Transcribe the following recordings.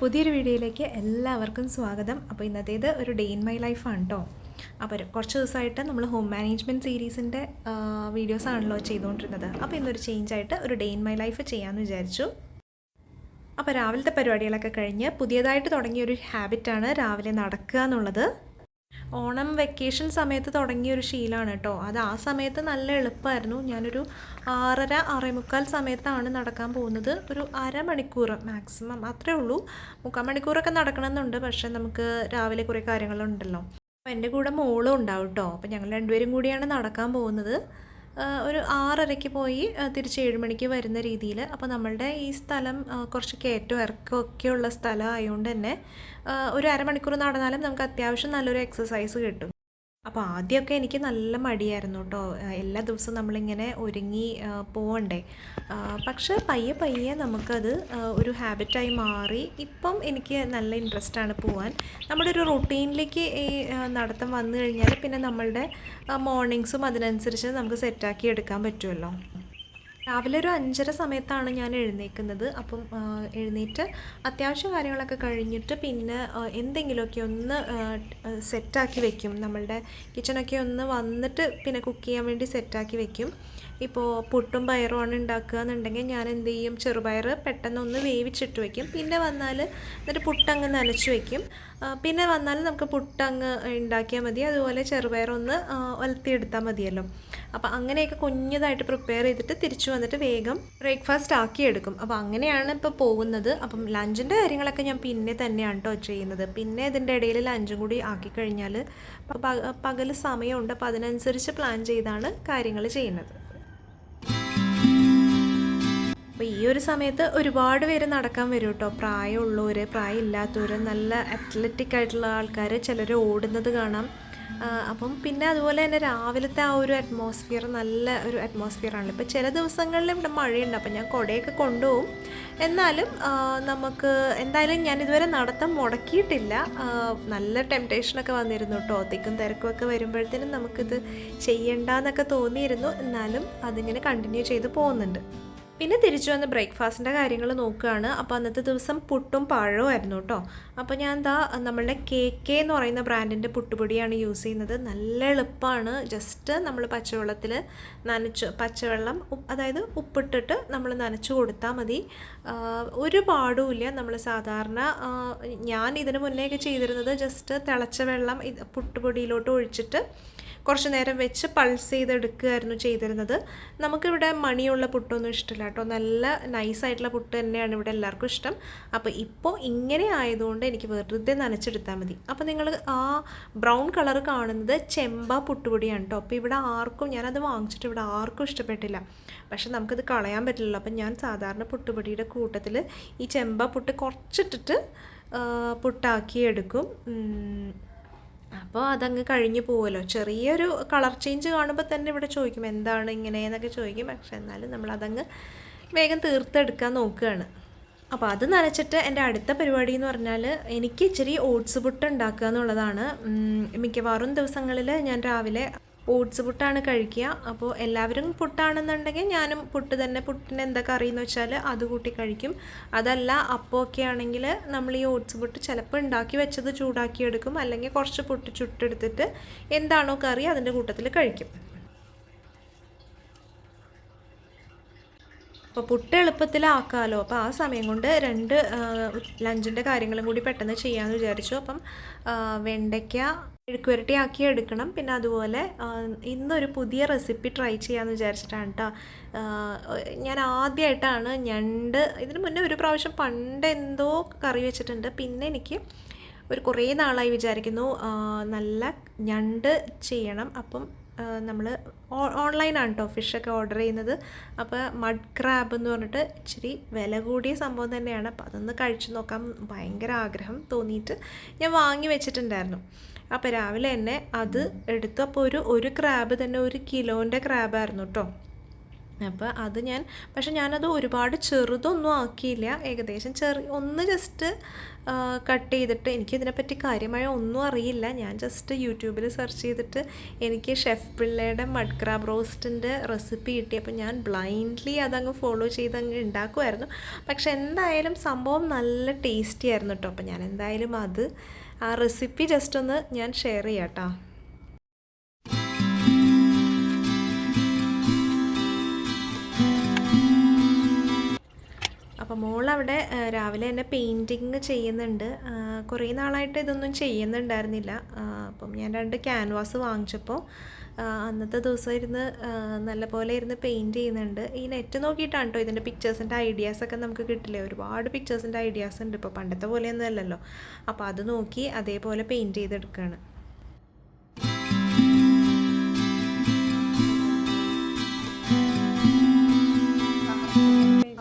പുതിയൊരു വീഡിയോയിലേക്ക് എല്ലാവർക്കും സ്വാഗതം. അപ്പോൾ ഇന്നത്തേത് ഒരു ഡേ ഇൻ മൈ ലൈഫാണ് കേട്ടോ. അപ്പോൾ കുറച്ച് ദിവസമായിട്ട് നമ്മൾ ഹോം മാനേജ്മെൻറ്റ് സീരീസിൻ്റെ വീഡിയോസാണല്ലോ ചെയ്തുകൊണ്ടിരുന്നത്. അപ്പോൾ ഇന്നൊരു ചേഞ്ചായിട്ട് ഒരു ഡേ ഇൻ മൈ ലൈഫ് ചെയ്യാമെന്ന് വിചാരിച്ചു. അപ്പോൾ രാവിലത്തെ പരിപാടികളൊക്കെ കഴിഞ്ഞ് പുതിയതായിട്ട് തുടങ്ങിയൊരു ഹാബിറ്റാണ് രാവിലെ നടക്കുക എന്നുള്ളത്. ഓണം വെക്കേഷൻ സമയത്ത് തുടങ്ങിയൊരു ശീലമാണ് കേട്ടോ. അത് ആ സമയത്ത് നല്ല എളുപ്പമായിരുന്നു. ഞാനൊരു 6:30 സമയത്താണ് നടക്കാൻ പോകുന്നത്. ഒരു അരമണിക്കൂർ മാക്സിമം അത്രേ ഉള്ളൂ. 3/4 മണിക്കൂറൊക്കെ നടക്കണമെന്നുണ്ട്. പക്ഷേ നമുക്ക് രാവിലെ കുറേ കാര്യങ്ങളുണ്ടല്ലോ. അപ്പോൾ എൻ്റെ കൂടെ മോളും ഉണ്ടാവും കേട്ടോ. അപ്പോൾ ഞങ്ങൾ രണ്ടുപേരും കൂടിയാണ് നടക്കാൻ പോകുന്നത്. ഒരു 6:30 പോയി തിരിച്ച് 7 മണിക്ക് വരുന്ന രീതിയിൽ. അപ്പോൾ നമ്മളുടെ ഈ സ്ഥലം കുറച്ച് കയറ്റവും ഇറക്കമൊക്കെയുള്ള സ്ഥലം ആയതുകൊണ്ട് തന്നെ ഒരു അരമണിക്കൂർ നടന്നാലും നമുക്ക് അത്യാവശ്യം നല്ലൊരു എക്സസൈസ് കിട്ടും. അപ്പോൾ ആദ്യമൊക്കെ എനിക്ക് നല്ല മടിയായിരുന്നു കേട്ടോ. എല്ലാ ദിവസവും നമ്മളിങ്ങനെ ഒരുങ്ങി പോവണ്ടേ. പക്ഷേ പയ്യെ പയ്യെ നമുക്കത് ഒരു ഹാബിറ്റായി മാറി. ഇപ്പം എനിക്ക് നല്ല ഇൻട്രസ്റ്റാണ് പോവാൻ. നമ്മുടെ ഒരു റൊട്ടീനിലേക്ക് ഈ നടത്തം വന്നു കഴിഞ്ഞാൽ പിന്നെ നമ്മളുടെ മോർണിംഗ്സും അതിനനുസരിച്ച് നമുക്ക് സെറ്റാക്കി എടുക്കാൻ പറ്റുമല്ലോ. രാവിലെ ഒരു 5:30 സമയത്താണ് ഞാൻ എഴുന്നേൽക്കുന്നത്. അപ്പം എഴുന്നേറ്റ് അത്യാവശ്യം കാര്യങ്ങളൊക്കെ കഴിഞ്ഞിട്ട് പിന്നെ എന്തെങ്കിലുമൊക്കെ ഒന്ന് സെറ്റാക്കി വെക്കും. നമ്മളുടെ കിച്ചണൊക്കെ ഒന്ന് വന്നിട്ട് പിന്നെ കുക്ക് ചെയ്യാൻ വേണ്ടി സെറ്റാക്കി വെക്കും. ഇപ്പോൾ പുട്ടും പയറുമാണ് ഉണ്ടാക്കുക എന്നുണ്ടെങ്കിൽ ഞാൻ എന്ത് ചെയ്യും, ചെറുപയർ പെട്ടെന്നൊന്ന് വേവിച്ചിട്ട് വയ്ക്കും. പിന്നെ വന്നാൽ എന്നിട്ട് പുട്ടങ്ങ് നനച്ച് വയ്ക്കും. പിന്നെ വന്നാൽ നമുക്ക് പുട്ടങ്ങ് ഉണ്ടാക്കിയാൽ മതി. അതുപോലെ ചെറുപയറൊന്ന് ഒലത്തിയെടുത്താൽ മതിയല്ലോ. അപ്പോൾ അങ്ങനെയൊക്കെ കുഞ്ഞതായിട്ട് പ്രിപ്പയർ ചെയ്തിട്ട് തിരിച്ചു വന്നിട്ട് വേഗം ബ്രേക്ക്ഫാസ്റ്റ് ആക്കിയെടുക്കും. അപ്പോൾ അങ്ങനെയാണ് ഇപ്പോൾ പോകുന്നത്. അപ്പം ലഞ്ചിൻ്റെ കാര്യങ്ങളൊക്കെ ഞാൻ പിന്നെ തന്നെയാണ് കേട്ടോ ചെയ്യുന്നത്. പിന്നെ ഇതിൻ്റെ ഇടയിൽ ലഞ്ചും കൂടി ആക്കി കഴിഞ്ഞാൽ പകൽ സമയമുണ്ട്. അപ്പോൾ അതിനനുസരിച്ച് പ്ലാൻ ചെയ്താണ് കാര്യങ്ങൾ ചെയ്യുന്നത്. അപ്പോൾ ഈ ഒരു സമയത്ത് ഒരുപാട് പേര് നടക്കാൻ വരും കേട്ടോ. പ്രായമുള്ളവർ, പ്രായമില്ലാത്തവർ, നല്ല അത്ലറ്റിക് ആയിട്ടുള്ള ആൾക്കാർ, ചിലർ ഓടുന്നത് കാണാം. അപ്പം പിന്നെ അതുപോലെ തന്നെ രാവിലത്തെ ആ ഒരു അറ്റ്മോസ്ഫിയർ നല്ല ഒരു അറ്റ്മോസ്ഫിയറാണല്ലോ. ഇപ്പോൾ ചില ദിവസങ്ങളിൽ ഇവിടെ മഴയുണ്ട്. അപ്പം ഞാൻ കുടയൊക്കെ കൊണ്ടുപോകും. എന്നാലും നമുക്ക് എന്തായാലും ഞാനിതുവരെ നടത്തം മുടക്കിയിട്ടില്ല. നല്ല ടെംപ്റ്റേഷനൊക്കെ വന്നിരുന്നു കേട്ടോ. തിക്കും തിരക്കുമൊക്കെ വരുമ്പോഴത്തേനും നമുക്കിത് ചെയ്യണ്ടെന്നൊക്കെ തോന്നിയിരുന്നു. എന്നാലും അതിങ്ങനെ കണ്ടിന്യൂ ചെയ്ത് പോകുന്നുണ്ട്. പിന്നെ തിരിച്ചു വന്ന് ബ്രേക്ക്ഫാസ്റ്റിൻ്റെ കാര്യങ്ങൾ നോക്കുകയാണ്. അപ്പോൾ അന്നത്തെ ദിവസം പുട്ടും പഴവുമായിരുന്നു കേട്ടോ. അപ്പോൾ ഞാൻ നമ്മളുടെ KK എന്ന് പറയുന്ന ബ്രാൻഡിൻ്റെ പുട്ടുപൊടിയാണ് യൂസ് ചെയ്യുന്നത്. നല്ല എളുപ്പമാണ്. ജസ്റ്റ് നമ്മൾ പച്ചവെള്ളത്തിൽ പച്ചവെള്ളം അതായത് ഉപ്പിട്ടിട്ട് നമ്മൾ നനച്ച് കൊടുത്താൽ മതി. ഒരു പാടുമില്ല. നമ്മൾ സാധാരണ ഞാൻ ഇതിന് മുന്നേയൊക്കെ ചെയ്തിരുന്നത് ജസ്റ്റ് തിളച്ച വെള്ളം പുട്ടുപൊടിയിലോട്ട് ഒഴിച്ചിട്ട് കുറച്ച് നേരം വെച്ച് പൾസ് ചെയ്തെടുക്കുകയായിരുന്നു ചെയ്തിരുന്നത്. നമുക്കിവിടെ മണിയുള്ള പുട്ടൊന്നും ഇഷ്ടമില്ല കേട്ടോ. നല്ല നൈസായിട്ടുള്ള പുട്ട് തന്നെയാണ് ഇവിടെ എല്ലാവർക്കും ഇഷ്ടം. അപ്പോൾ ഇപ്പോൾ ഇങ്ങനെ ആയതുകൊണ്ട് എനിക്ക് വെറുതെ നനച്ചെടുത്താൽ മതി. അപ്പോൾ നിങ്ങൾ ആ ബ്രൗൺ കളർ കാണുന്നത് ചെമ്പ പുട്ടുപൊടിയാണ് കേട്ടോ. അപ്പോൾ ഇവിടെ ഞാനത് വാങ്ങിച്ചിട്ട് ഇവിടെ ആർക്കും ഇഷ്ടപ്പെട്ടില്ല. പക്ഷെ നമുക്കത് കളയാൻ പറ്റില്ലല്ലോ. അപ്പം ഞാൻ സാധാരണ പുട്ടുപൊടിയുടെ കൂട്ടത്തിൽ ഈ ചെമ്പ പുട്ട് കുറച്ചിട്ടിട്ട് പുട്ടാക്കി എടുക്കും. അപ്പോൾ അതങ്ങ് കഴിഞ്ഞ് പോവുമല്ലോ. ചെറിയൊരു കളർ ചേഞ്ച് കാണുമ്പോൾ തന്നെ ഇവിടെ ചോദിക്കും എന്താണ് ഇങ്ങനെയെന്നൊക്കെ ചോദിക്കും. പക്ഷെ എന്നാലും നമ്മളതങ്ങ് വേഗം തീർത്തെടുക്കാൻ നോക്കുകയാണ്. അപ്പോൾ അത് നനച്ചിട്ട് എൻ്റെ അടുത്ത പരിപാടി എന്ന് പറഞ്ഞാൽ എനിക്ക് ഇച്ചിരി ഓട്സ് പുട്ട് ഉണ്ടാക്കുക എന്നുള്ളതാണ്. മിക്കവാറും ദിവസങ്ങളിൽ ഞാൻ രാവിലെ ഓട്സ് പുട്ടാണ് കഴിക്കുക. അപ്പോൾ എല്ലാവരും പുട്ടാണെന്നുണ്ടെങ്കിൽ ഞാനും പുട്ട് തന്നെ. പുട്ടിന് എന്താ കറിയെന്ന് വെച്ചാൽ അത് കൂട്ടി കഴിക്കും. അതല്ല അപ്പമൊക്കെ ആണെങ്കിൽ നമ്മൾ ഈ ഓട്സ് പുട്ട് ചിലപ്പോൾ ഉണ്ടാക്കി വെച്ചത് ചൂടാക്കിയെടുക്കും. അല്ലെങ്കിൽ കുറച്ച് പുട്ട് ചുട്ടെടുത്തിട്ട് എന്താണോ കറി അതിൻ്റെ കൂട്ടത്തിൽ കഴിക്കും. അപ്പോൾ പുട്ട് എളുപ്പത്തിലാക്കാമല്ലോ. അപ്പോൾ ആ സമയം കൊണ്ട് ലഞ്ചിൻ്റെ കാര്യങ്ങളും കൂടി പെട്ടെന്ന് ചെയ്യാമെന്ന് വിചാരിച്ചു. അപ്പം വെണ്ടയ്ക്ക മെഴുക്കുവരട്ടി ആക്കി എടുക്കണം. പിന്നെ അതുപോലെ ഇന്നൊരു പുതിയ റെസിപ്പി ട്രൈ ചെയ്യാമെന്ന് വിചാരിച്ചിട്ടാണ് കേട്ടോ. ഞാൻ ആദ്യമായിട്ടാണ് ഇതിന് മുന്നേ ഒരു പ്രാവശ്യം പണ്ട് എന്തോ കറി വെച്ചിട്ടുണ്ട്. പിന്നെ എനിക്ക് കുറേ നാളായി വിചാരിക്കുന്നു നല്ല ഞണ്ട് ചെയ്യണം. അപ്പം നമ്മൾ ഓൺലൈനാണ് കേട്ടോ ഫിഷൊക്കെ ഓർഡർ ചെയ്യുന്നത്. അപ്പോൾ മഡ് ക്രാബ് എന്ന് പറഞ്ഞിട്ട് ഇച്ചിരി വില കൂടിയ സംഭവം തന്നെയാണ്. അപ്പോൾ അതൊന്ന് കഴിച്ചു നോക്കാൻ ഭയങ്കര ആഗ്രഹം തോന്നിയിട്ട് ഞാൻ വാങ്ങി വെച്ചിട്ടുണ്ടായിരുന്നു. അപ്പോൾ രാവിലെ തന്നെ അത് എടുത്തു. അപ്പോൾ ഒരു ക്രാബ് തന്നെ 1 കിലോൻ്റെ ക്രാബായിരുന്നു കേട്ടോ. അപ്പോൾ അത് പക്ഷെ ഞാനത് ഒരുപാട് ചെറുതൊന്നും ആക്കിയില്ല, ഏകദേശം ഒന്ന് ജസ്റ്റ് കട്ട് ചെയ്തിട്ട്. എനിക്കിതിനെപ്പറ്റി കാര്യമായ ഒന്നും അറിയില്ല, ഞാൻ ജസ്റ്റ് യൂട്യൂബിൽ സെർച്ച് ചെയ്തിട്ട് എനിക്ക് ഷെഫ് പിള്ളയുടെ മഡ് ക്രാബ് റോസ്റ്റിൻ്റെ റെസിപ്പി കിട്ടി. അപ്പോൾ ഞാൻ ബ്ലൈൻഡ്ലി അതങ്ങ് ഫോളോ ചെയ്തങ്ങ് ഉണ്ടാക്കുമായിരുന്നു. പക്ഷെ എന്തായാലും സംഭവം നല്ല ടേസ്റ്റി ആയിരുന്നു കേട്ടോ. അപ്പോൾ ഞാൻ എന്തായാലും ആ റെസിപ്പി ജസ്റ്റ് ഒന്ന് ഞാൻ ഷെയർ ചെയ്യാം കേട്ടോ. അപ്പോൾ മോളവിടെ രാവിലെ തന്നെ പെയിൻറ്റിങ് ചെയ്യുന്നുണ്ട്. കുറേ നാളായിട്ട് ഇതൊന്നും ചെയ്യുന്നുണ്ടായിരുന്നില്ല. അപ്പം ഞാൻ 2 ക്യാൻവാസ് വാങ്ങിച്ചപ്പോൾ അന്നത്തെ ദിവസം ഇരുന്ന് നല്ലപോലെ ഇരുന്ന് പെയിൻറ്റ് ചെയ്യുന്നുണ്ട്. ഈ നെറ്റ് നോക്കിയിട്ടാണ് കേട്ടോ ഇതിൻ്റെ പിക്ചേഴ്സിൻ്റെ ഐഡിയാസൊക്കെ നമുക്ക് കിട്ടില്ലേ. ഒരുപാട് പിക്ചേഴ്സിൻ്റെ ഐഡിയാസ് ഉണ്ട്, ഇപ്പോൾ പണ്ടത്തെ പോലെയൊന്നും അല്ലല്ലോ. അപ്പോൾ അത് നോക്കി അതേപോലെ പെയിൻറ്റ് ചെയ്തെടുക്കുകയാണ്.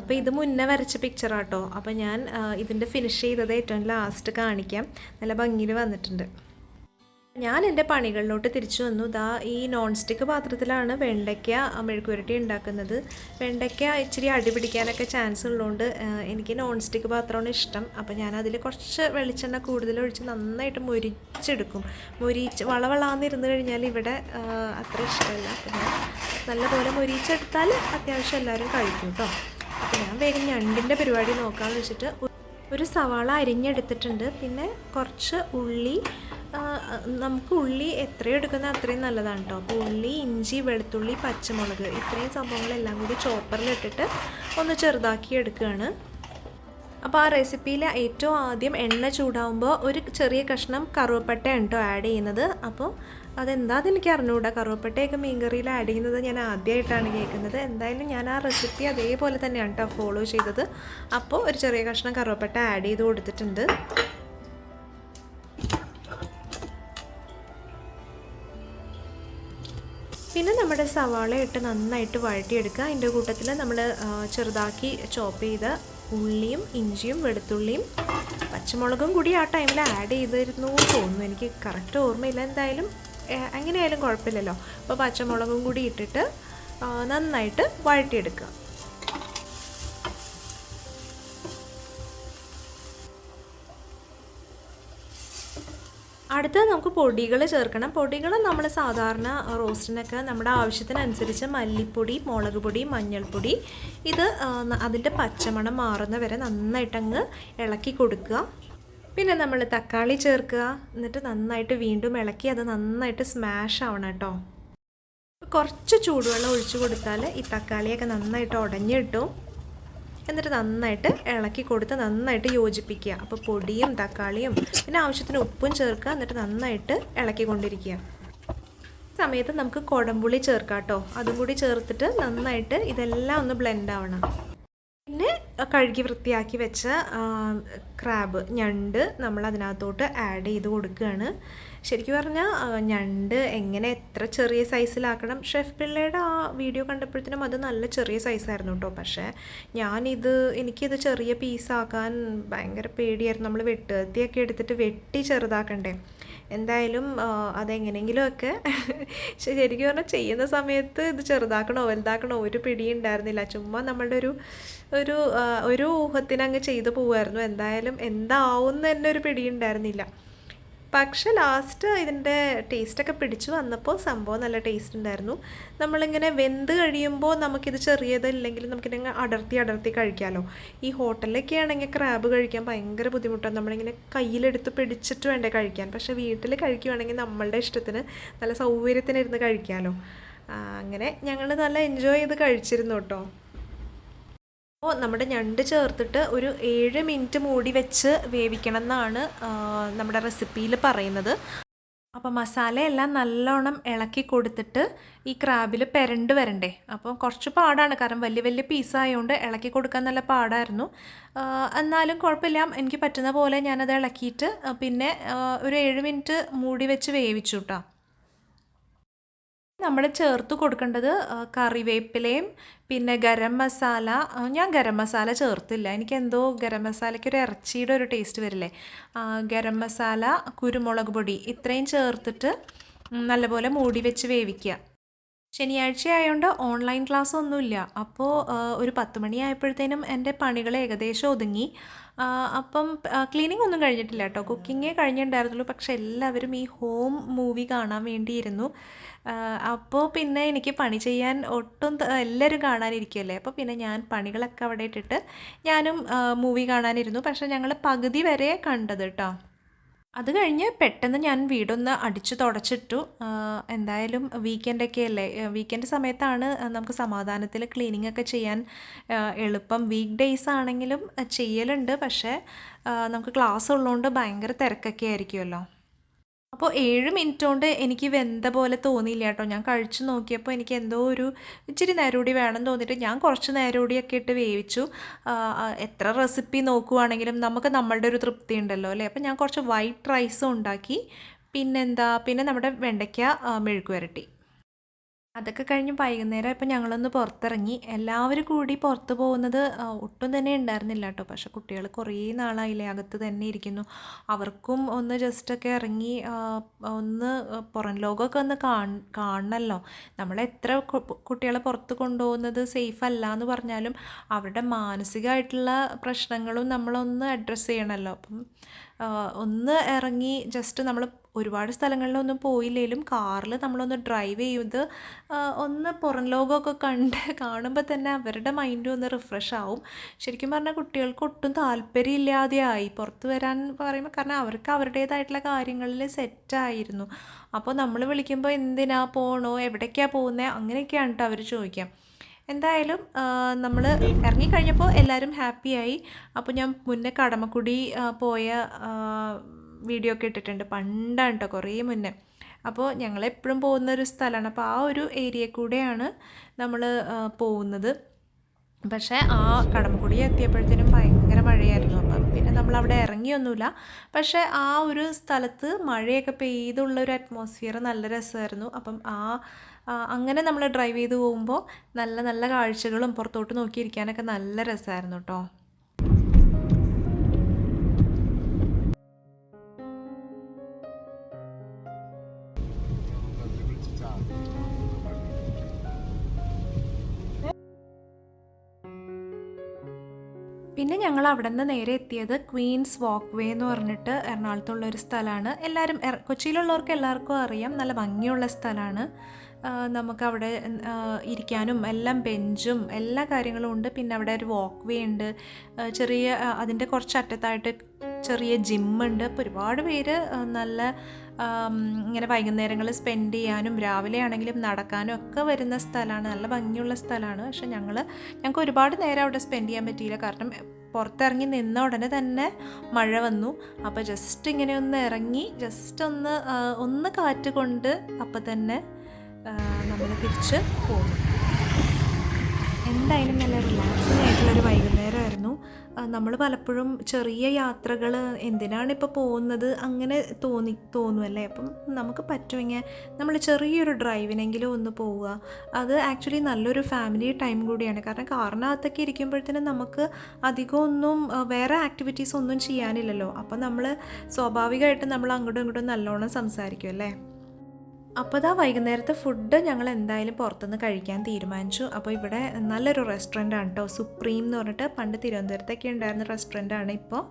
അപ്പോൾ ഇത് മുന്നേ വരച്ച പിക്ചറാട്ടോ. അപ്പോൾ ഞാൻ ഇതിൻ്റെ ഫിനിഷ് ചെയ്തത് ഏറ്റവും ലാസ്റ്റ് കാണിക്കാം. നല്ല ഭംഗിയിൽ വന്നിട്ടുണ്ട്. ഞാൻ എൻ്റെ പണികളിലോട്ട് തിരിച്ചു വന്നു. ഈ നോൺ സ്റ്റിക്ക് പാത്രത്തിലാണ് വെണ്ടയ്ക്ക മെഴുക്കുവരട്ടി ഉണ്ടാക്കുന്നത്. വെണ്ടയ്ക്ക ഇച്ചിരി അടി പിടിക്കാനൊക്കെ ചാൻസ് ഉള്ളതുകൊണ്ട് എനിക്ക് നോൺ സ്റ്റിക്ക് പാത്രമാണ് ഇഷ്ടം. അപ്പോൾ ഞാനതിൽ കുറച്ച് വെളിച്ചെണ്ണ കൂടുതലൊഴിച്ച് നന്നായിട്ട് മൊരിച്ചെടുക്കും. വളവളാന്നിരുന്ന് കഴിഞ്ഞാൽ ഇവിടെ അത്ര ഇഷ്ടമല്ല. അപ്പോൾ ഞാൻ നല്ലപോലെ മൊരിച്ചെടുത്താൽ അത്യാവശ്യം എല്ലാവരും കഴിക്കും കേട്ടോ. അപ്പോൾ ഞാൻ വേഗം ഞണ്ടിൻ്റെ പരിപാടി നോക്കാമെന്ന് വെച്ചിട്ട് ഒരു സവാള അരിഞ്ഞെടുത്തിട്ടുണ്ട്. പിന്നെ കുറച്ച് ഉള്ളി, നമുക്ക് ഉള്ളി എത്രയും എടുക്കുന്നത് അത്രയും നല്ലതാണ് കേട്ടോ. അപ്പോൾ ഉള്ളി, ഇഞ്ചി, വെളുത്തുള്ളി, പച്ചമുളക് ഇത്രയും സംഭവങ്ങളെല്ലാം കൂടി ചോപ്പറിലിട്ടിട്ട് ഒന്ന് ചെറുതാക്കി എടുക്കുകയാണ്. അപ്പോൾ ആ റെസിപ്പിയിൽ ഏറ്റവും ആദ്യം എണ്ണ ചൂടാകുമ്പോൾ ഒരു ചെറിയ കഷ്ണം കറുവപ്പട്ടയാണ് കേട്ടോ ആഡ് ചെയ്യുന്നത്. അപ്പോൾ അതെന്താണെന്ന് എനിക്ക് അറിഞ്ഞുകൂടാ. കറുവപ്പട്ടയൊക്കെ മീൻകറിയിൽ ആഡ് ചെയ്യുന്നത് ഞാൻ ആദ്യമായിട്ടാണ് കേൾക്കുന്നത്. എന്തായാലും ഞാൻ ആ റെസിപ്പി അതേപോലെ തന്നെയാണ് കേട്ടോ ഫോളോ ചെയ്തത്. അപ്പോൾ ഒരു ചെറിയ കഷ്ണം കറുവപ്പട്ട ആഡ് ചെയ്ത് കൊടുത്തിട്ടുണ്ട്. പിന്നെ നമ്മുടെ സവാള ഇട്ട് നന്നായിട്ട് വഴറ്റിയെടുക്കുക. അതിൻ്റെ കൂട്ടത്തിൽ നമ്മൾ ചെറുതാക്കി ചോപ്പ് ചെയ്ത ഉള്ളിയും ഇഞ്ചിയും വെളുത്തുള്ളിയും പച്ചമുളകും കൂടി ആ ടൈമിൽ ആഡ് ചെയ്തിരുന്നു തോന്നുന്നു, എനിക്ക് കറക്റ്റ് ഓർമ്മയില്ല. എന്തായാലും എങ്ങനെയായാലും കുഴപ്പമില്ലല്ലോ. അപ്പോൾ പച്ചമുളകും കൂടി ഇട്ടിട്ട് നന്നായിട്ട് വഴറ്റിയെടുക്കുക. അടുത്തത് നമുക്ക് പൊടികൾ ചേർക്കണം. പൊടികൾ നമ്മൾ സാധാരണ റോസ്റ്റിനൊക്കെ നമ്മുടെ ആവശ്യത്തിനനുസരിച്ച് മല്ലിപ്പൊടി, മുളക് പൊടി, മഞ്ഞൾപ്പൊടി, ഇത് അതിൻ്റെ പച്ചമണം മാറുന്ന വരെ നന്നായിട്ടങ്ങ് ഇളക്കി കൊടുക്കുക. പിന്നെ നമ്മൾ തക്കാളി ചേർക്കുക. എന്നിട്ട് നന്നായിട്ട് വീണ്ടും ഇളക്കി അത് നന്നായിട്ട് സ്മാഷ് ആവണം കേട്ടോ. കുറച്ച് ചൂടുവെള്ളം ഒഴിച്ചു കൊടുത്താൽ ഈ തക്കാളിയൊക്കെ നന്നായിട്ട് ഉടഞ്ഞു കിട്ടും. എന്നിട്ട് നന്നായിട്ട് ഇളക്കി കൊടുത്ത് നന്നായിട്ട് യോജിപ്പിക്കുക. അപ്പോൾ പൊടിയും തക്കാളിയും പിന്നെ ആവശ്യത്തിന് ഉപ്പും ചേർക്കുക. എന്നിട്ട് നന്നായിട്ട് ഇളക്കിക്കൊണ്ടിരിക്കുക. സമയത്ത് നമുക്ക് കുടംപുളി ചേർക്കാം കേട്ടോ. അതും കൂടി ചേർത്തിട്ട് നന്നായിട്ട് ഇതെല്ലാം ഒന്ന് ബ്ലെൻഡ് ആവണം. പിന്നെ കഴുകി വൃത്തിയാക്കി വെച്ച ക്രാബ്, ഞണ്ട് നമ്മൾ അതിനകത്തോട്ട് ആഡ് ചെയ്ത് കൊടുക്കുകയാണ്. ശരിക്കും പറഞ്ഞാൽ ഞണ്ട് എങ്ങനെ എത്ര ചെറിയ സൈസിലാക്കണം, ഷെഫ് പിള്ളയുടെ ആ വീഡിയോ കണ്ടപ്പോഴത്തേനും അത് നല്ല ചെറിയ സൈസായിരുന്നു കേട്ടോ. പക്ഷേ എനിക്കിത് ചെറിയ പീസാക്കാൻ ഭയങ്കര പേടിയായിരുന്നു. നമ്മൾ വെട്ടുകത്തിയൊക്കെ എടുത്തിട്ട് വെട്ടി ചെറുതാക്കണ്ടേ. എന്തായാലും അതെങ്ങനെയെങ്കിലുമൊക്കെ ശരിക്കും പറഞ്ഞാൽ ചെയ്യുന്ന സമയത്ത് ഇത് ചെറുതാക്കണോ വലുതാക്കണോ ഒരു പിടിയുണ്ടായിരുന്നില്ല. ചുമ്മാ നമ്മളുടെ ഒരു ഊഹത്തിനങ്ങ് ചെയ്തു പോവുമായിരുന്നു. എന്തായാലും എന്താവും തന്നെ ഒരു പിടിയുണ്ടായിരുന്നില്ല. പക്ഷെ ലാസ്റ്റ് ഇതിൻ്റെ ടേസ്റ്റൊക്കെ പിടിച്ചു വന്നപ്പോൾ സംഭവം നല്ല ടേസ്റ്റ് ഉണ്ടായിരുന്നു. നമ്മളിങ്ങനെ വെന്ത് കഴിയുമ്പോൾ നമുക്കിത് ചെറിയതല്ലെങ്കിൽ നമുക്കിങ്ങനെ അടർത്തി കഴിക്കാമല്ലോ. ഈ ഹോട്ടലിലൊക്കെ ആണെങ്കിൽ ക്രാബ് കഴിക്കാൻ ഭയങ്കര ബുദ്ധിമുട്ടാണ്. നമ്മളിങ്ങനെ കയ്യിലെടുത്ത് പിടിച്ചിട്ട് വേണ്ടേ കഴിക്കാൻ. പക്ഷേ വീട്ടിൽ കഴിക്കുവാണെങ്കിൽ നമ്മളുടെ ഇഷ്ടത്തിന് നല്ല സൗകര്യത്തിനിരുന്ന് കഴിക്കാമല്ലോ. അങ്ങനെ ഞങ്ങൾ നല്ല എൻജോയ് ചെയ്ത് കഴിച്ചിരുന്നു കേട്ടോ. അപ്പോൾ നമ്മുടെ ഞണ്ട് ചേർത്തിട്ട് ഒരു 7 മിനിറ്റ് മൂടി വെച്ച് വേവിക്കണം എന്നാണ് നമ്മുടെ റെസിപ്പിയിൽ പറയുന്നത്. അപ്പോൾ മസാലയെല്ലാം നല്ലോണം ഇളക്കി കൊടുത്തിട്ട് ഈ ക്രാബിൽ പെരണ്ട് വരണ്ടേ. അപ്പോൾ കുറച്ച് പാടാണ്, കാരണം വലിയ വലിയ പീസായതുകൊണ്ട് ഇളക്കി കൊടുക്കാൻ നല്ല പാടായിരുന്നു. എന്നാലും കുഴപ്പമില്ല, എനിക്ക് പറ്റുന്ന പോലെ ഞാനത് ഇളക്കിയിട്ട് പിന്നെ ഒരു 7 മിനിറ്റ് മൂടി വെച്ച് വേവിച്ചു കേട്ടോ. നമ്മൾ ചേർത്ത് കൊടുക്കേണ്ടത് കറിവേപ്പിലയും പിന്നെ ഗരം മസാല. ഞാൻ ഗരം മസാല ചേർത്തില്ല, എനിക്കെന്തോ ഗരം മസാലയ്ക്ക് ഒരു ഇറച്ചിയുടെ ഒരു ടേസ്റ്റ് വരില്ലേ. ഗരം മസാല, കുരുമുളക് പൊടി ഇത്രയും ചേർത്തിട്ട് നല്ലപോലെ മൂടി വെച്ച് വേവിക്കുക. ശനിയാഴ്ച ആയതുകൊണ്ട് ഓൺലൈൻ ക്ലാസ് ഒന്നുമില്ല. അപ്പോൾ ഒരു 10 മണിയായപ്പോഴത്തേനും എൻ്റെ പണികൾ ഏകദേശം ഒതുങ്ങി. അപ്പം ക്ലീനിങ് ഒന്നും കഴിഞ്ഞിട്ടില്ല കേട്ടോ, കുക്കിങ്ങേ കഴിഞ്ഞിട്ടുണ്ടായിരുന്നുള്ളൂ. പക്ഷേ എല്ലാവരും ഈ ഹോം മൂവി കാണാൻ വേണ്ടിയിരുന്നു. അപ്പോൾ പിന്നെ എനിക്ക് പണി ചെയ്യാൻ ഒട്ടും എല്ലാവരും കാണാനിരിക്കുമല്ലേ, അപ്പോൾ പിന്നെ ഞാൻ പണികളൊക്കെ അവിടെ ഇട്ടിട്ട് ഞാനും മൂവി കാണാനിരുന്നു. പക്ഷേ ഞങ്ങൾ പകുതി വരെ കണ്ടത് കേട്ടോ. അത് കഴിഞ്ഞ് പെട്ടെന്ന് ഞാൻ വീടൊന്ന് അടിച്ചു തുടച്ചിട്ടു. എന്തായാലും വീക്കെൻഡൊക്കെ അല്ലേ, വീക്കെൻഡ് സമയത്താണ് നമുക്ക് സമാധാനത്തിൽ ക്ലീനിങ് ഒക്കെ ചെയ്യാൻ എളുപ്പം. വീക്ക് ഡേയ്സ് ആണെങ്കിലും ചെയ്യലുണ്ട്, പക്ഷേ നമുക്ക് ക്ലാസ് ഉള്ളതുകൊണ്ട് ഭയങ്കര തിരക്കൊക്കെ ആയിരിക്കുമല്ലോ. അപ്പോൾ 7 മിനിറ്റ് കൊണ്ട് എനിക്ക് വെന്ത പോലെ തോന്നിയില്ല കേട്ടോ. ഞാൻ കഴിച്ചു നോക്കിയപ്പോൾ എനിക്ക് എന്തോ ഒരു ഇച്ചിരി നേരം കൂടി വേണം തോന്നിയിട്ട് ഞാൻ കുറച്ച് നേരം കൂടിയൊക്കെ ഇട്ട് വേവിച്ചു. എത്ര റെസിപ്പി നോക്കുവാണെങ്കിലും നമുക്ക് നമ്മളുടെ ഒരു തൃപ്തി ഉണ്ടല്ലോ അല്ലേ. അപ്പോൾ ഞാൻ കുറച്ച് വൈറ്റ് റൈസും ഉണ്ടാക്കി. പിന്നെ നമ്മുടെ വെണ്ടയ്ക്ക മെഴുക്ക് വരട്ടി. അതൊക്കെ കഴിഞ്ഞ് വൈകുന്നേരം ഇപ്പം ഞങ്ങളൊന്ന് പുറത്തിറങ്ങി. എല്ലാവരും കൂടി പുറത്ത് പോകുന്നത് ഒട്ടും തന്നെ ഉണ്ടായിരുന്നില്ല കേട്ടോ. പക്ഷേ കുട്ടികൾ കുറേ നാളായില്ലേ അകത്ത് തന്നെ ഇരിക്കുന്നു. അവർക്കും ഒന്ന് ജസ്റ്റൊക്കെ ഇറങ്ങി ഒന്ന് പുറം ലോകമൊക്കെ ഒന്ന് കാണണമല്ലോ. നമ്മളെത്ര കുട്ടികളെ പുറത്ത് കൊണ്ടുപോകുന്നത് സേഫ് അല്ല എന്ന് പറഞ്ഞാലും അവരുടെ മാനസികമായിട്ടുള്ള പ്രശ്നങ്ങളും നമ്മളൊന്ന് അഡ്രസ്സ് ചെയ്യണമല്ലോ. അപ്പം ഒന്ന് ഇറങ്ങി ജസ്റ്റ് നമ്മൾ ഒരുപാട് സ്ഥലങ്ങളിലൊന്നും പോയില്ലെങ്കിലും കാറിൽ നമ്മളൊന്ന് ഡ്രൈവ് ചെയ്ത് ഒന്ന് പുറം ലോകമൊക്കെ കാണുമ്പോൾ തന്നെ അവരുടെ മൈൻഡും ഒന്ന് റിഫ്രഷ് ആവും. ശരിക്കും പറഞ്ഞാൽ കുട്ടികൾക്ക് ഒട്ടും താല്പര്യമില്ലാതെയായി പുറത്ത് വരാൻ പറയുമ്പോൾ, കാരണം അവർക്ക് അവരുടേതായിട്ടുള്ള കാര്യങ്ങളിൽ സെറ്റായിരുന്നു. അപ്പോൾ നമ്മൾ വിളിക്കുമ്പോൾ എന്തിനാ പോകണോ, എവിടേക്കാണ് പോകുന്നത്, അങ്ങനെയൊക്കെയാണ് കേട്ടോ അവർ ചോദിക്കാം. എന്തായാലും നമ്മൾ ഇറങ്ങിക്കഴിഞ്ഞപ്പോൾ എല്ലാവരും ഹാപ്പിയായി. അപ്പോൾ ഞാൻ മുന്നേ കടമക്കുടി പോയ വീഡിയോ ഒക്കെ ഇട്ടിട്ടുണ്ട്, പണ്ടാണ് കേട്ടോ, കുറേ മുന്നേ. അപ്പോൾ ഞങ്ങളെപ്പോഴും പോകുന്നൊരു സ്ഥലമാണ്. അപ്പോൾ ആ ഒരു ഏരിയ കൂടെയാണ് നമ്മൾ പോകുന്നത്. പക്ഷേ ആ കടമക്കുടി എത്തിയപ്പോഴത്തേനും ഭയങ്കര മഴയായിരുന്നു. അപ്പം പിന്നെ നമ്മളവിടെ ഇറങ്ങിയൊന്നുമില്ല. പക്ഷേ ആ ഒരു സ്ഥലത്ത് മഴയൊക്കെ പെയ്തുള്ളൊരു അറ്റ്മോസ്ഫിയർ നല്ല രസമായിരുന്നു. അപ്പം അങ്ങനെ നമ്മൾ ഡ്രൈവ് ചെയ്ത് പോകുമ്പോൾ നല്ല നല്ല കാഴ്ചകളും പുറത്തോട്ട് നോക്കിയിരിക്കാനൊക്കെ നല്ല രസമായിരുന്നു കേട്ടോ. പിന്നെ ഞങ്ങൾ അവിടെ നിന്ന് നേരെ എത്തിയത് ക്വീൻസ് വാക്ക് വേ എന്ന് പറഞ്ഞിട്ട് എറണാകുളത്തുള്ളൊരു സ്ഥലമാണ്. എല്ലാവരും കൊച്ചിയിലുള്ളവർക്ക് എല്ലാവർക്കും അറിയാം, നല്ല ഭംഗിയുള്ള സ്ഥലമാണ്. നമുക്കവിടെ ഇരിക്കാനും എല്ലാം ബെഞ്ചും എല്ലാ കാര്യങ്ങളും ഉണ്ട്. പിന്നെ അവിടെ ഒരു വാക്ക് വേ ഉണ്ട്, ചെറിയ അതിൻ്റെ കുറച്ച് അറ്റത്തായിട്ട് ചെറിയ ജിമ്മുണ്ട്. അപ്പോൾ ഒരുപാട് പേര് നല്ല ഇങ്ങനെ വൈകുന്നേരങ്ങളിൽ സ്പെൻഡ് ചെയ്യാനും രാവിലെ ആണെങ്കിലും നടക്കാനും ഒക്കെ വരുന്ന സ്ഥലമാണ്. നല്ല ഭംഗിയുള്ള സ്ഥലമാണ്. പക്ഷെ ഞങ്ങൾക്ക് ഒരുപാട് നേരം അവിടെ സ്പെൻഡ് ചെയ്യാൻ പറ്റിയില്ല, കാരണം പുറത്തിറങ്ങി നിന്ന ഉടനെ തന്നെ മഴ വന്നു. അപ്പോൾ ജസ്റ്റ് ഇങ്ങനെ ഒന്ന് ഇറങ്ങി ജസ്റ്റ് ഒന്ന് കാറ്റ് കൊണ്ട് അപ്പം തന്നെ നമ്മൾ തിരിച്ച് പോകും. എന്തായാലും നല്ല റിലാക്സിങ് ആയിട്ടുള്ളൊരു വൈകുന്നേരമായിരുന്നു. നമ്മൾ പലപ്പോഴും ചെറിയ യാത്രകൾ എന്തിനാണിപ്പോൾ പോകുന്നത് അങ്ങനെ തോന്നുമല്ലേ. അപ്പം നമുക്ക് പറ്റുമെങ്കിൽ നമ്മൾ ചെറിയൊരു ഡ്രൈവിനെങ്കിലും ഒന്ന് പോവുക. അത് ആക്ച്വലി നല്ലൊരു ഫാമിലി ടൈം കൂടിയാണ്. കാരണം കാറിനകത്തൊക്കെ ഇരിക്കുമ്പോഴത്തേനും നമുക്ക് അധികം ഒന്നും വേറെ ആക്ടിവിറ്റീസ് ഒന്നും ചെയ്യാനില്ലല്ലോ. അപ്പം നമ്മൾ സ്വാഭാവികമായിട്ടും നമ്മൾ അങ്ങോട്ടും ഇങ്ങോട്ടും നല്ലോണം സംസാരിക്കും അല്ലേ. അപ്പോൾ വൈകുന്നേരത്തെ ഫുഡ് ഞങ്ങൾ എന്തായാലും പുറത്തുനിന്ന് കഴിക്കാൻ തീരുമാനിച്ചു. അപ്പോൾ ഇവിടെ നല്ലൊരു റെസ്റ്റോറൻ്റാണ് കേട്ടോ, സുപ്രീം എന്ന് പറഞ്ഞിട്ട്. പണ്ട് തിരുവനന്തപുരത്തൊക്കെ ഉണ്ടായിരുന്ന റെസ്റ്റോറൻ്റാണ്, ഇപ്പോൾ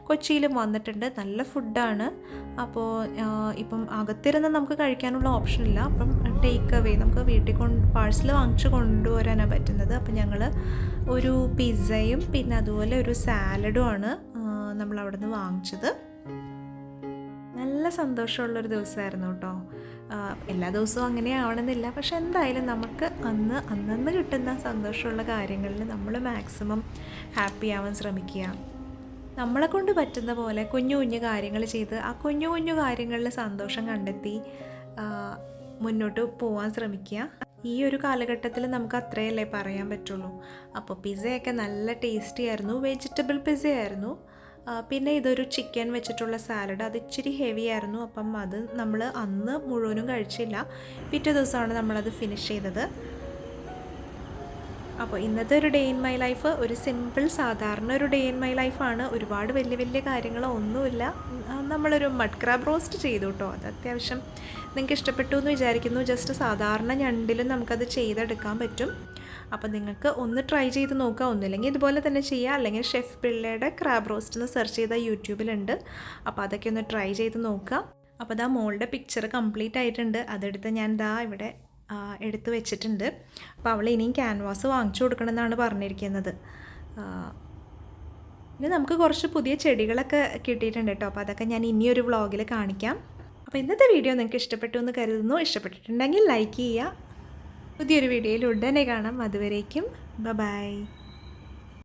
കൊച്ചിയിലും വന്നിട്ടുണ്ട്. നല്ല ഫുഡാണ്. അപ്പോൾ ഇപ്പം അകത്തിരുന്ന് നമുക്ക് കഴിക്കാനുള്ള ഓപ്ഷനില്ല. അപ്പം ടേക്ക് അവേ നമുക്ക് വീട്ടിൽ പാഴ്സൽ വാങ്ങിച്ച് കൊണ്ടുവരാനാണ് പറ്റുന്നത്. അപ്പം ഞങ്ങൾ ഒരു പിസ്സയും പിന്നെ അതുപോലെ ഒരു സാലഡുമാണ് നമ്മളവിടെ നിന്ന് വാങ്ങിച്ചത്. നല്ല സന്തോഷമുള്ളൊരു ദിവസമായിരുന്നു കേട്ടോ. എല്ലാ ദിവസവും അങ്ങനെ ആവണമെന്നില്ല, പക്ഷെ എന്തായാലും നമുക്ക് അന്നന്ന് കിട്ടുന്ന സന്തോഷമുള്ള കാര്യങ്ങളിൽ നമ്മൾ മാക്സിമം ഹാപ്പി ആവാൻ ശ്രമിക്കുക. നമ്മളെ കൊണ്ട് പറ്റുന്ന പോലെ കുഞ്ഞു കുഞ്ഞു കാര്യങ്ങൾ ചെയ്ത് ആ കുഞ്ഞു കുഞ്ഞു കാര്യങ്ങളിൽ സന്തോഷം കണ്ടെത്തി മുന്നോട്ട് പോകാൻ ശ്രമിക്കുക. ഈ ഒരു കാലഘട്ടത്തിൽ നമുക്ക് അത്രയല്ലേ പറയാൻ പറ്റുള്ളൂ. അപ്പോൾ പിസ്സയൊക്കെ നല്ല ടേസ്റ്റി ആയിരുന്നു, വെജിറ്റബിൾ പിസ്സയായിരുന്നു. പിന്നെ ഇതൊരു ചിക്കൻ വെച്ചിട്ടുള്ള സാലഡ്, അത് ഇച്ചിരി ഹെവി ആയിരുന്നു. അപ്പം അത് നമ്മൾ അന്ന് മുഴുവനും കഴിച്ചില്ല, പിറ്റേ ദിവസമാണ് നമ്മളത് ഫിനിഷ് ചെയ്തത്. അപ്പോൾ ഇന്നത്തെ ഒരു ഡേ ഇൻ മൈ ലൈഫ് ഒരു സിമ്പിൾ സാധാരണ ഒരു ഡേ ഇൻ മൈ ലൈഫാണ്. ഒരുപാട് വലിയ വലിയ കാര്യങ്ങളോ ഒന്നുമില്ല. നമ്മളൊരു മഡ് ക്രാബ് റോസ്റ്റ് ചെയ്തു കേട്ടോ. അത് അത്യാവശ്യം നിങ്ങൾക്ക് ഇഷ്ടപ്പെട്ടു എന്ന് വിചാരിക്കുന്നു. ജസ്റ്റ് സാധാരണ ഞണ്ടിലും നമുക്കത് ചെയ്തെടുക്കാൻ പറ്റും. അപ്പോൾ നിങ്ങൾക്ക് ഒന്ന് ട്രൈ ചെയ്ത് നോക്കുക. ഒന്നുമില്ലെങ്കിൽ ഇതുപോലെ തന്നെ ചെയ്യുക, അല്ലെങ്കിൽ ഷെഫ് പിള്ളയുടെ ക്രാബ് റോസ്റ്റ് എന്ന് സെർച്ച് ചെയ്താൽ യൂട്യൂബിലുണ്ട്. അപ്പോൾ അതൊക്കെ ഒന്ന് ട്രൈ ചെയ്ത് നോക്കുക. അപ്പോൾ ദാ മോളുടെ പിക്ചർ കംപ്ലീറ്റ് ആയിട്ടുണ്ട്. അതെടുത്ത് ഞാൻ ദാ ഇവിടെ എടുത്ത് വെച്ചിട്ടുണ്ട്. അപ്പോൾ അവൾ ഇനിയും ക്യാൻവാസ് വാങ്ങിച്ചു കൊടുക്കണമെന്നാണ് പറഞ്ഞിരിക്കുന്നത്. ഇനി നമുക്ക് കുറച്ച് പുതിയ ചെടികളൊക്കെ കിട്ടിയിട്ടുണ്ട് കേട്ടോ. അപ്പോൾ അതൊക്കെ ഞാൻ ഇനിയൊരു വ്ളോഗിൽ കാണിക്കാം. അപ്പോൾ ഇന്നത്തെ വീഡിയോ നിങ്ങൾക്ക് ഇഷ്ടപ്പെട്ടു എന്ന് കരുതുന്നു. ഇഷ്ടപ്പെട്ടിട്ടുണ്ടെങ്കിൽ ലൈക്ക് ചെയ്യുക. പുതിയൊരു വീഡിയോയിൽ ഉടനെ കാണാം. അതുവരേക്കും ബൈ.